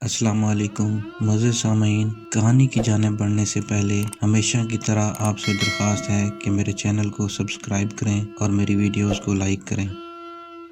السلام علیکم مزے سامعین، کہانی کی جانب بڑھنے سے پہلے ہمیشہ کی طرح آپ سے درخواست ہے کہ میرے چینل کو سبسکرائب کریں اور میری ویڈیوز کو لائک کریں۔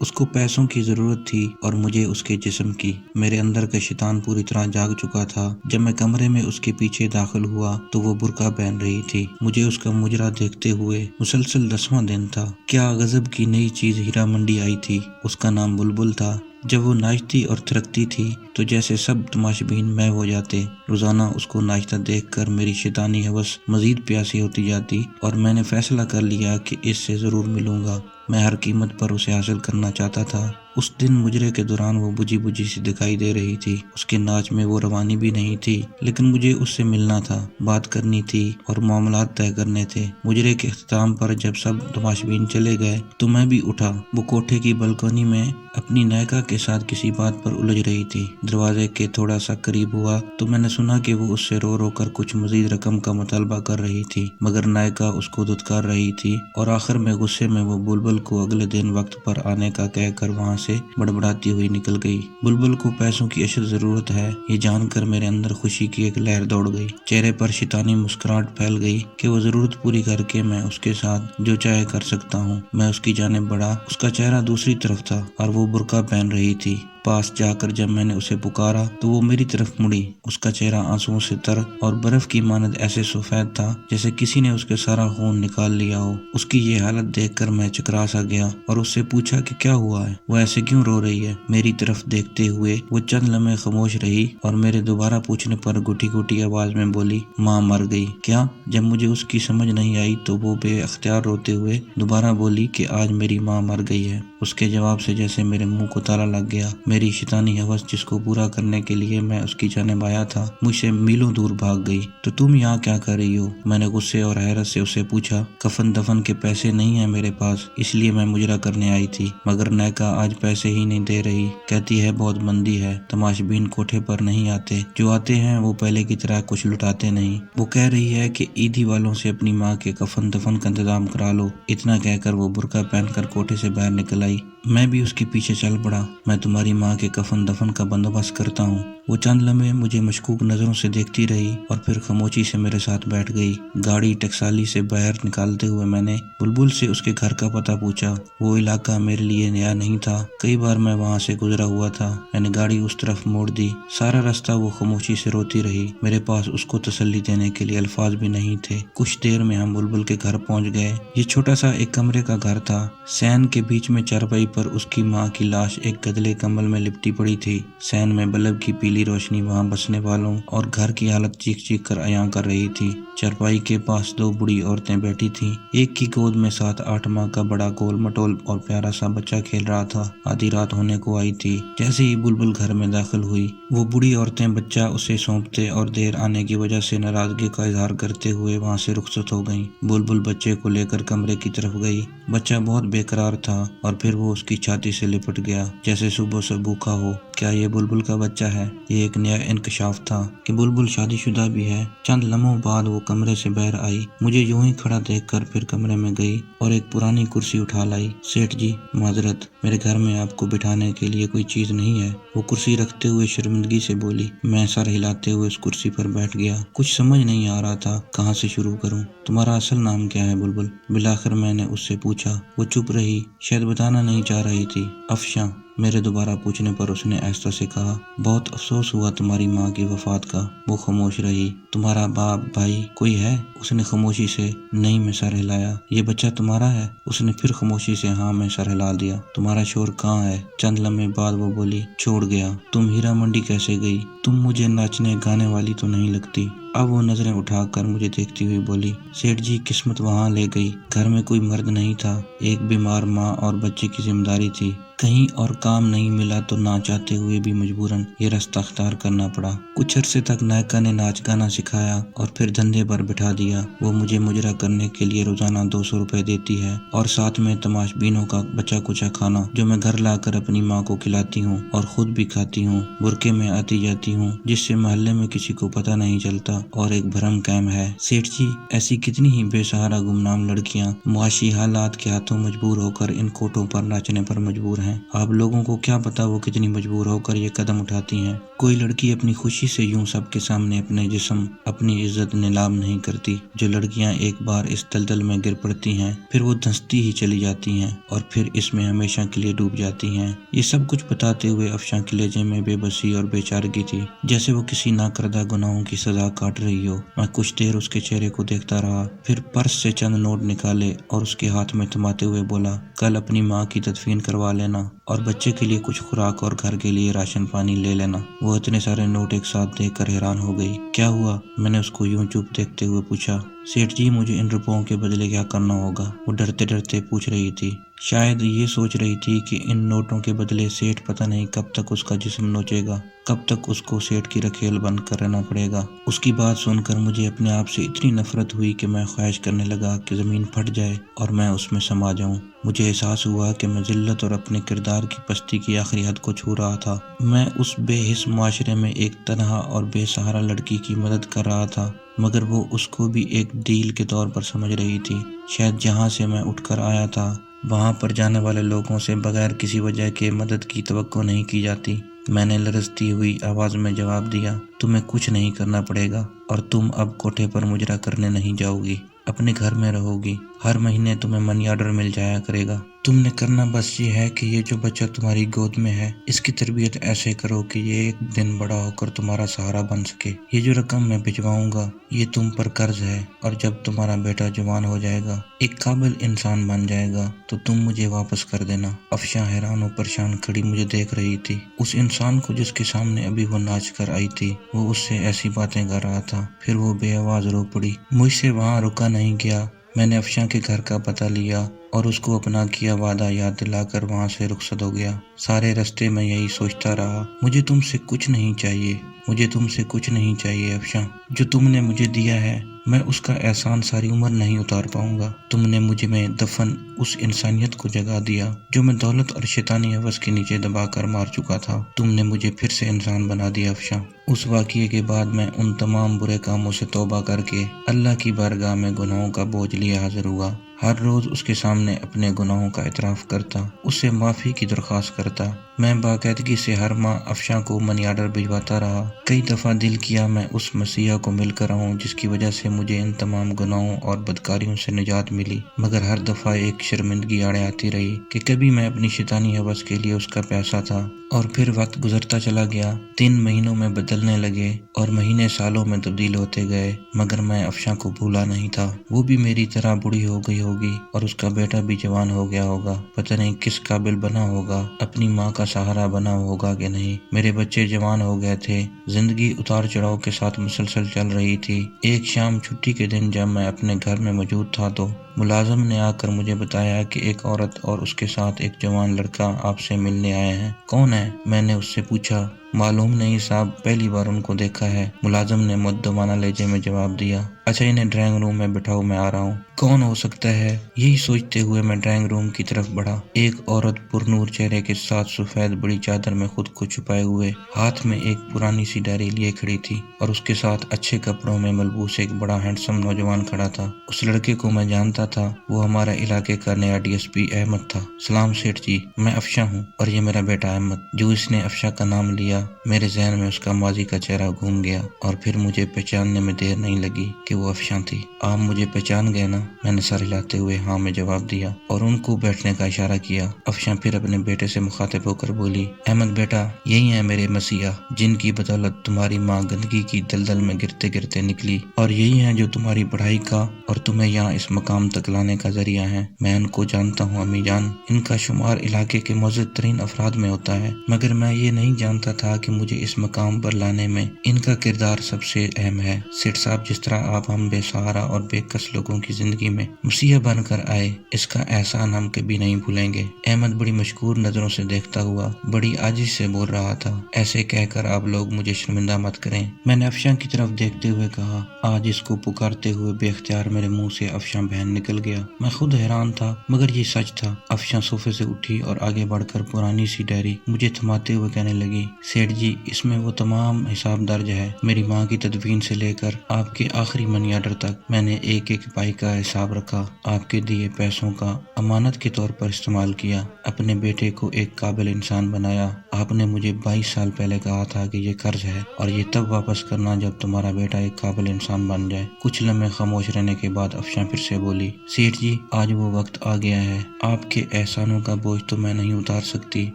اس کو پیسوں کی ضرورت تھی اور مجھے اس کے جسم کی۔ میرے اندر کا شیطان پوری طرح جاگ چکا تھا۔ جب میں کمرے میں اس کے پیچھے داخل ہوا تو وہ برقع پہن رہی تھی۔ مجھے اس کا مجرا دیکھتے ہوئے مسلسل 10واں دن تھا۔ کیا غضب کی نئی چیز ہیرا منڈی آئی تھی۔ اس کا نام بلبل تھا۔ جب وہ ناچتی اور تھرکتی تھی تو جیسے سب تماشبین میں ہو جاتے۔ روزانہ اس کو ناچتا دیکھ کر میری شیطانی ہوس مزید پیاسی ہوتی جاتی اور میں نے فیصلہ کر لیا کہ اس سے ضرور ملوں گا۔ میں ہر قیمت پر اسے حاصل کرنا چاہتا تھا۔ اس دن مجرے کے دوران وہ بجھی بجھی سی دکھائی دے رہی تھی۔ اس کے ناچ میں وہ روانی بھی نہیں تھی، لیکن مجھے اس سے ملنا تھا، بات کرنی تھی اور معاملات طے کرنے تھے۔ مجرے کے اختتام پر جب سب تماشبین چلے گئے تو میں بھی اٹھا۔ وہ کوٹھے کی بلکونی میں اپنی نیکا کے ساتھ کسی بات پر الجھ رہی تھی۔ دروازے کے تھوڑا سا قریب ہوا تو میں نے سنا کہ وہ اس سے رو رو کر کچھ مزید رقم کا مطالبہ کر رہی تھی، مگر نیکا اس کو دھتکار رہی تھی اور آخر میں غصے میں وہ بلبل کو اگلے دن وقت پر آنے کا کہہ کر وہاں سے بڑبڑاتی ہوئی نکل گئی۔ بلبل کو پیسوں کی اشد ضرورت ہے، یہ جان کر میرے اندر خوشی کی ایک لہر دوڑ گئی۔ چہرے پر شیطانی مسکراہٹ پھیل گئی کہ وہ ضرورت پوری کر کے میں اس کے ساتھ جو چاہے کر سکتا ہوں۔ میں اس کی جانب بڑھا۔ اس کا چہرہ دوسری طرف تھا اور وہ برقع پہن رہی تھی۔ پاس جا کر جب میں نے اسے پکارا تو وہ میری طرف مڑی۔ اس کا چہرہ آنسوؤں سے تر اور برف کی مانند ایسے سفید تھا جیسے کسی نے اس کے سارا خون نکال لیا ہو۔ اس کی یہ حالت دیکھ کر میں چکرا سا گیا اور اس سے پوچھا کہ کیا ہوا ہے، وہ ایسے کیوں رو رہی ہے۔ میری طرف دیکھتے ہوئے وہ چند لمحے خاموش رہی اور میرے دوبارہ پوچھنے پر گھٹی گھٹی آواز میں بولی، ماں مر گئی۔ کیا؟ جب مجھے اس کی سمجھ نہیں آئی تو وہ بے اختیار روتے ہوئے دوبارہ بولی کہ آج میری ماں مر گئی ہے۔ اس کے جواب سے جیسے میرے منہ کو تالا لگ گیا۔ میری شیطانی ہوس جس کو پورا کرنے کے لیے میں اس کی جانب آیا تھا مجھ سے میلوں دور بھاگ گئی۔ تو تم یہاں کیا کر رہی ہو؟ میں نے غصے اور حیرت سے اسے پوچھا۔ کفن دفن کے پیسے نہیں ہیں میرے پاس، اس لیے میں مجرا کرنے آئی تھی، مگر نیکا آج پیسے ہی نہیں دے رہی، کہتی ہے بہت مندی ہے، تماشبین کوٹھے پر نہیں آتے، جو آتے ہیں وہ پہلے کی طرح کچھ لٹاتے نہیں۔ وہ کہہ رہی ہے کہ عیدی والوں سے اپنی ماں کے کفن دفن کا انتظام کرا لو۔ اتنا کہہ کر وہ برقع پہن کر کوٹھے سے باہر نکل آئی۔ میں بھی اس کے پیچھے چل پڑا۔ میں تمہاری ماں کے کفن دفن کا بندوبست کرتا ہوں۔ وہ چند لمحے مجھے مشکوک نظروں سے دیکھتی رہی اور پھر خاموشی سے میرے ساتھ بیٹھ گئی۔ گاڑی ٹکسالی سے باہر نکالتے ہوئے میں نے بلبل سے اس کے گھر کا پتہ پوچھا۔ وہ علاقہ میرے لیے نیا نہیں تھا، کئی بار میں وہاں سے گزرا ہوا تھا۔ میں نے گاڑی اس طرف موڑ دی۔ سارا راستہ وہ خاموشی سے روتی رہی۔ میرے پاس اس کو تسلی دینے کے لیے الفاظ بھی نہیں تھے۔ کچھ دیر میں ہم بلبل کے گھر پہنچ گئے۔ یہ چھوٹا سا ایک کمرے کا گھر تھا۔ سین کے بیچ میں چارپائی پر اس کی ماں کی لاش ایک گدلے کمبل میں لپٹی پڑی تھی۔ سین میں بلب کی پیلی روشنی وہاں بسنے والوں اور گھر کی حالت چیخ چیخ کر عیاں کر رہی تھی۔ چارپائی کے پاس دو بوڑھی عورتیں بیٹھی تھیں۔ ایک کی گود میں 7-8 ماہ کا بڑا گول مٹول اور پیارا سا بچہ کھیل رہا تھا۔ آدھی رات ہونے کو آئی تھی۔ جیسے ہی بلبل گھر میں داخل ہوئی، وہ بوڑھی عورتیں بچہ اسے سونپتے اور دیر آنے کی وجہ سے ناراضگی کا اظہار کرتے ہوئے وہاں سے رخصت ہو گئیں۔ بلبل بچے کو لے کر کمرے کی طرف گئی۔ بچہ بہت بے قرار تھا اور پھر وہ اس کی چھاتی سے لپٹ گیا جیسے صبح سے بھوکا ہو۔ کیا یہ بلبل کا بچہ ہے؟ یہ ایک نیا انکشاف تھا کہ بلبل شادی شدہ بھی ہے۔ چند لمحوں بعد وہ کمرے سے باہر آئی، مجھے یوں ہی کھڑا دیکھ کر پھر کمرے میں گئی اور ایک پرانی کرسی اٹھا لائی۔ سیٹھ جی معذرت، میرے گھر میں آپ کو بٹھانے کے لیے کوئی چیز نہیں ہے؟ وہ کرسی رکھتے ہوئے شرمندگی سے بولی۔ میں سر ہلاتے ہوئے اس کرسی پر بیٹھ گیا۔ کچھ سمجھ نہیں آ رہا تھا کہاں سے شروع کروں۔ تمہارا اصل نام کیا ہے بلبل؟ بالآخر میں نے اس سے پوچھا۔ وہ چپ رہی، شاید بتانا نہیں چاہ رہی تھی۔ افشاں، میرے دوبارہ پوچھنے پر اس نے آہستہ سے کہا۔ بہت افسوس ہوا تمہاری ماں کی وفات کا۔ وہ خاموش رہی۔ تمہارا باپ بھائی کوئی ہے؟ اس نے خاموشی سے نہیں میں سر ہلایا۔ یہ بچہ تمہارا ہے؟ اس نے پھر خاموشی سے ہاں میں سر ہلا دیا۔ تمہارا شوہر کہاں ہے؟ چند لمحے بعد وہ بولی، چھوڑ گیا۔ تم ہیرا منڈی کیسے گئی؟ تم مجھے ناچنے گانے والی تو نہیں لگتی۔ اب وہ نظریں اٹھا کر مجھے دیکھتی ہوئی بولی، سیٹھ جی قسمت وہاں لے گئی۔ گھر میں کوئی مرد نہیں تھا، ایک بیمار ماں اور بچے کی ذمہ داری تھی۔ کہیں اور کام نہیں ملا تو نہ چاہتے ہوئے بھی مجبوراً یہ راستہ اختیار کرنا پڑا۔ کچھ عرصے تک نیکا نے ناچ گانا سکھایا اور پھر دھندے پر بٹھا دیا۔ وہ مجھے مجرا کرنے کے لیے روزانہ 200 روپے دیتی ہے اور ساتھ میں تماشبینوں کا بچا کچا کھانا جو میں گھر لا کر اپنی ماں کو کھلاتی ہوں اور خود بھی کھاتی ہوں۔ برقعے میں آتی جاتی ہوں جس سے محلے میں کسی کو پتہ نہیں چلتا۔ اور ایک بھرم قائم ہے۔ سیٹھ جی، ایسی کتنی ہی بے سہارا گمنام لڑکیاں معاشی حالات کے ہاتھوں مجبور ہو کر ان کوٹوں پر ناچنے پر مجبور ہیں۔ آپ لوگوں کو کیا پتا وہ کتنی مجبور ہو کر یہ قدم اٹھاتی ہیں۔ کوئی لڑکی اپنی خوشی سے یوں سب کے سامنے اپنے جسم، اپنی عزت نیلام نہیں کرتی۔ جو لڑکیاں ایک بار اس دلدل میں گر پڑتی ہیں پھر وہ دھنستی ہی چلی جاتی ہیں اور پھر اس میں ہمیشہ کے لیے ڈوب جاتی ہیں۔ یہ سب کچھ بتاتے ہوئے افشاں کے لہجے میں بے بسی اور بے چارگی تھی، جیسے وہ کسی ناکردہ گناہوں کی سزا کاٹ رہی ہو۔ میں کچھ دیر اس کے چہرے کو دیکھتا رہا، پھر پرس سے چند نوٹ نکالے اور اس کے ہاتھ میں تھماتے ہوئے بولا، کل اپنی ماں کی تدفین کروا لینا اور بچے کے لیے کچھ خوراک اور گھر کے لیے راشن پانی لے لینا۔ وہ اتنے سارے نوٹ ایک ساتھ دیکھ کر حیران ہو گئی۔ کیا ہوا؟ میں نے اس کو یوں چپ دیکھتے ہوئے پوچھا۔ سیٹھ جی، مجھے ان روپوں کے بدلے کیا کرنا ہوگا؟ وہ ڈرتے ڈرتے پوچھ رہی تھی۔ شاید یہ سوچ رہی تھی کہ ان نوٹوں کے بدلے سیٹھ پتہ نہیں کب تک اس کا جسم نوچے گا، کب تک اس کو سیٹھ کی رکھیل بن کر رہنا پڑے گا۔ اس کی بات سن کر مجھے اپنے آپ سے اتنی نفرت ہوئی کہ میں خواہش کرنے لگا کہ زمین پھٹ جائے اور میں اس میں سما جاؤں۔ مجھے احساس ہوا کہ میں ذلت اور اپنے کردار کی پستی کی آخری حد کو چھو رہا تھا۔ میں اس بے حس معاشرے میں ایک تنہا اور بے سہارا لڑکی کی مدد کر رہا تھا، مگر وہ اس کو بھی ایک ڈیل کے طور پر سمجھ رہی تھی۔ شاید جہاں سے میں اٹھ کر آیا تھا وہاں پر جانے والے لوگوں سے بغیر کسی وجہ کے مدد کی توقع نہیں کی جاتی۔ میں نے لرزتی ہوئی آواز میں جواب دیا، تمہیں کچھ نہیں کرنا پڑے گا اور تم اب کوٹھے پر مجرا کرنے نہیں جاؤ گی، اپنے گھر میں رہو گی۔ ہر مہینے تمہیں منی آرڈر مل جایا کرے گا۔ تم نے کرنا بس یہ ہے کہ یہ جو بچہ تمہاری گود میں ہے اس کی تربیت ایسے کرو کہ یہ ایک دن بڑا ہو کر تمہارا سہارا بن سکے۔ یہ جو رقم میں بھجواؤں گا یہ تم پر قرض ہے، اور جب تمہارا بیٹا جوان ہو جائے گا، ایک قابل انسان بن جائے گا، تو تم مجھے واپس کر دینا۔ افشاں حیران و پریشان کھڑی مجھے دیکھ رہی تھی۔ اس انسان کو جس کے سامنے ابھی وہ ناچ کر آئی تھی وہ اس سے ایسی باتیں کر رہا تھا۔ پھر وہ بے آواز رو پڑی۔ مجھ سے وہاں رکا نہیں گیا۔ میں نے افشاں کے گھر کا پتہ لیا اور اس کو اپنا کیا وعدہ یاد دلا کر وہاں سے رخصت ہو گیا۔ سارے رستے میں یہی سوچتا رہا، مجھے تم سے کچھ نہیں چاہیے، مجھے تم سے کچھ نہیں چاہیے افشاں۔ جو تم نے مجھے دیا ہے میں اس کا احسان ساری عمر نہیں اتار پاؤں گا۔ تم نے مجھ میں دفن اس انسانیت کو جگا دیا جو میں دولت اور شیطانی ہوس کے نیچے دبا کر مار چکا تھا۔ تم نے مجھے پھر سے انسان بنا دیا افشاں۔ اس واقعے کے بعد میں ان تمام برے کاموں سے توبہ کر کے اللہ کی بارگاہ میں گناہوں کا بوجھ لیے حاضر ہوا۔ ہر روز اس کے سامنے اپنے گناہوں کا اعتراف کرتا، اس سے معافی کی درخواست کرتا۔ میں باقاعدگی سے ہر ماہ افشاں کو منی آرڈر بھجواتا رہا۔ کئی دفعہ دل کیا میں اس مسیحا کو مل کر آؤں جس کی وجہ سے مجھے ان تمام گناہوں اور بدکاریوں سے نجات ملی، مگر ہر دفعہ ایک شرمندگی آڑے آتی رہی کہ کبھی میں اپنی شیطانی ہوس کے لیے اس کا پیسہ تھا۔ اور پھر وقت گزرتا چلا گیا، دن مہینوں میں بدلنے لگے اور مہینے سالوں میں تبدیل ہوتے گئے، مگر میں افشاں کو بھولا نہیں تھا۔ وہ بھی میری طرح بوڑھی ہو گئی ہوگی اور اس کا بیٹا بھی جوان ہو گیا ہوگا، پتہ نہیں کس قابل بنا ہوگا، اپنی ماں کا سہارا بنا ہوگا کہ نہیں۔ میرے بچے جوان ہو گئے تھے، زندگی اتار چڑھاؤ کے ساتھ مسلسل چل رہی تھی۔ ایک شام چھٹی کے دن جب میں اپنے گھر میں موجود تھا تو ملازم نے آ کر مجھے بتایا کہ ایک عورت اور اس کے ساتھ ایک جوان لڑکا آپ سے ملنے آئے ہیں۔ کون ہے؟ میں نے اس سے پوچھا۔ معلوم نہیں صاحب، پہلی بار ان کو دیکھا ہے، ملازم نے مؤدبانہ لہجے میں جواب دیا۔ اچھا، انہیں ڈرائنگ روم میں بٹھاؤ، میں آ رہا ہوں۔ کون ہو سکتا ہے؟ یہی سوچتے ہوئے میں ڈرائنگ روم کی طرف بڑھا۔ ایک عورت پرنور چہرے کے ساتھ سفید بڑی چادر میں خود کو چھپائے ہوئے ہاتھ میں ایک پرانی سی ڈائری لیے کھڑی تھی، اور اس کے ساتھ اچھے کپڑوں میں ملبوس ایک بڑا ہینڈسم نوجوان کھڑا تھا۔ اس لڑکے کو میں جانتا تھا، وہ ہمارے علاقے کا نیا ڈی ایس پی احمد تھا۔ سلام سیٹھ جی، میں افشاں ہوں اور یہ میرا بیٹا احمد۔ جو اس نے افشاں کا نام لیا میرے ذہن میں اس کا ماضی کا چہرہ گھوم گیا اور پھر مجھے پہچاننے میں دیر نہیں لگی کہ وہ افشاں تھی۔ آپ مجھے پہچان گئے نا؟ میں نے سر ہلاتے ہوئے ہاں میں جواب دیا اور ان کو بیٹھنے کا اشارہ کیا۔ افشاں پھر اپنے بیٹے سے مخاطب ہو کر بولی، احمد بیٹا، یہی ہیں میرے مسیحا جن کی بدولت تمہاری ماں گندگی کی دلدل میں گرتے گرتے نکلی، اور یہی ہیں جو تمہاری پڑھائی کا اور تمہیں یہاں اس مقام تک لانے کا ذریعہ ہیں۔ میں ان کو جانتا ہوں امی جان، ان کا شمار علاقے کے معزز ترین افراد میں ہوتا ہے، مگر میں یہ نہیں جانتا تھا کہ مجھے اس مقام پر لانے میں ان کا کردار سب سے اہم ہے۔ سیٹھ صاحب، جس طرح آپ ہم بے سہارا اور بے کس لوگوں کی زندگی میں مسیحا بن کر آئے، اس کا احسان ہم کبھی نہیں بھولیں گے۔ احمد بڑی مشکور نظروں سے دیکھتا ہوا بڑی عاجزی سے بول رہا تھا، ایسے کہہ کر آپ لوگ مجھے شرمندہ مت کریں۔ میں نے افشاں کی طرف دیکھتے ہوئے کہا۔ آج اس کو پکارتے ہوئے بے اختیار میرے منہ سے افشاں بہن نکل گیا۔ میں خود حیران تھا، مگر یہ سچ تھا۔ افشاں صوفے سے اٹھی اور آگے بڑھ کر پرانی سی ڈائری مجھے تھماتے ہوئے کہنے لگی، سیٹھ سیٹھ جی اس میں وہ تمام حساب درج ہے، میری ماں کی تدفین سے لے کر آپ کے آخری منی آرڈر تک میں نے ایک ایک پائی کا حساب رکھا، آپ کے دیے پیسوں کا امانت کے طور پر استعمال کیا، اپنے بیٹے کو ایک قابل انسان بنایا۔ آپ نے مجھے 22 سال پہلے کہا تھا کہ یہ قرض ہے اور یہ تب واپس کرنا جب تمہارا بیٹا ایک قابل انسان بن جائے۔ کچھ لمحے خاموش رہنے کے بعد افشاں پھر سے بولی، سیٹھ جی آج وہ وقت آ گیا ہے، آپ کے احسانوں کا بوجھ تو میں نہیں اتار سکتی،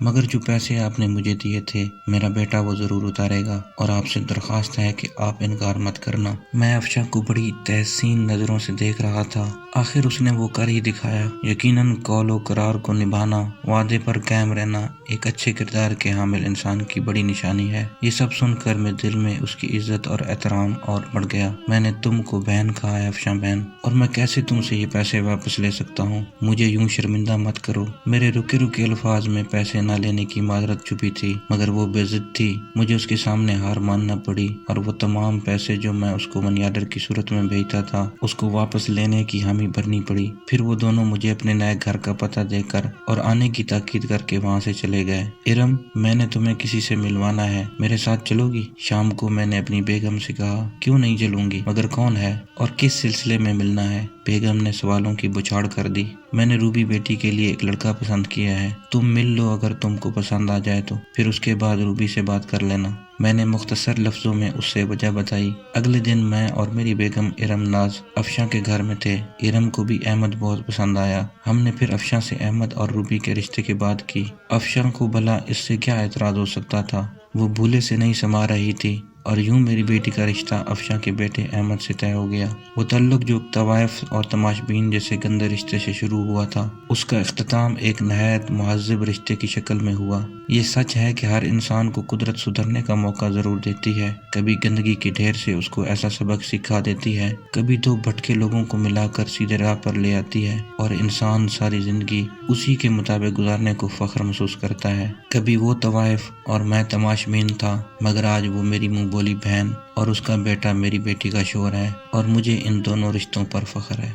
مگر جو پیسے آپ نے مجھے دیے تھے میرا بیٹا وہ ضرور اتارے گا، اور آپ سے درخواست ہے کہ آپ انکار مت کرنا۔ میں افشاں کو بڑی تحسین نظروں سے دیکھ رہا تھا، آخر اس نے وہ کر ہی دکھایا۔ یقیناً قول و قرار کو نبھانا، وعدے پر قائم رہنا ایک اچھے کردار کے حامل انسان کی بڑی نشانی ہے۔ یہ سب سن کر میرے دل میں اس کی عزت اور احترام اور بڑھ گیا۔ میں نے تم کو بہن کہا ہے افشاں بہن، اور میں کیسے تم سے یہ پیسے واپس لے سکتا ہوں؟ مجھے یوں شرمندہ مت کرو۔ میرے رکے رکے الفاظ میں پیسے نہ لینے کی معذرت چھپی تھی، مگر وہ بے ضد تھی۔ مجھے اس کے سامنے ہار ماننا پڑی اور وہ تمام پیسے جو میں اس کو منی آرڈر کی صورت میں بھیجتا تھا اس کو واپس لینے کی حامی بھرنی پڑی۔ پھر وہ دونوں مجھے اپنے نئے گھر کا پتہ دے کر اور آنے کی تاکید کر کے وہاں سے چلے گئے۔ ارم میں نے تمہیں کسی سے ملوانا ہے، میرے ساتھ چلو گی؟ شام کو میں نے اپنی بیگم سے کہا۔ کیوں نہیں چلوں گی، مگر کون ہے اور کس سلسلے میں ملنا ہے؟ بیگم نے سوالوں کی بچھاڑ کر دی۔ میں نے روبی بیٹی کے لیے ایک لڑکا پسند کیا ہے، تم مل لو، اگر تم کو پسند آ جائے تو پھر اس کے بعد روبی سے بات کر لینا۔ میں نے مختصر لفظوں میں اس سے وجہ بتائی۔ اگلے دن میں اور میری بیگم ارم ناز افشاں کے گھر میں تھے۔ ارم کو بھی احمد بہت پسند آیا۔ ہم نے پھر افشاں سے احمد اور روبی کے رشتے کی بات کی۔ افشاں کو بھلا اس سے کیا اعتراض ہو سکتا تھا، وہ بھولے سے نہیں سما رہی تھی، اور یوں میری بیٹی کا رشتہ افشاں کے بیٹے احمد سے طے ہو گیا۔ وہ تعلق جو طوائف اور تماش بین جیسے گندے رشتے سے شروع ہوا تھا، اس کا اختتام ایک نہایت مہذب رشتے کی شکل میں ہوا۔ یہ سچ ہے کہ ہر انسان کو قدرت سدھرنے کا موقع ضرور دیتی ہے، کبھی گندگی کے ڈھیر سے اس کو ایسا سبق سکھا دیتی ہے، کبھی دو بھٹکے لوگوں کو ملا کر سیدھے راہ پر لے آتی ہے اور انسان ساری زندگی اسی کے مطابق گزارنے کو فخر محسوس کرتا ہے۔ کبھی وہ طوائف اور میں تماش بین تھا، مگر آج وہ میری منہ بولی بہن اور اس کا بیٹا میری بیٹی کا شوہر ہے، اور مجھے ان دونوں رشتوں پر فخر ہے۔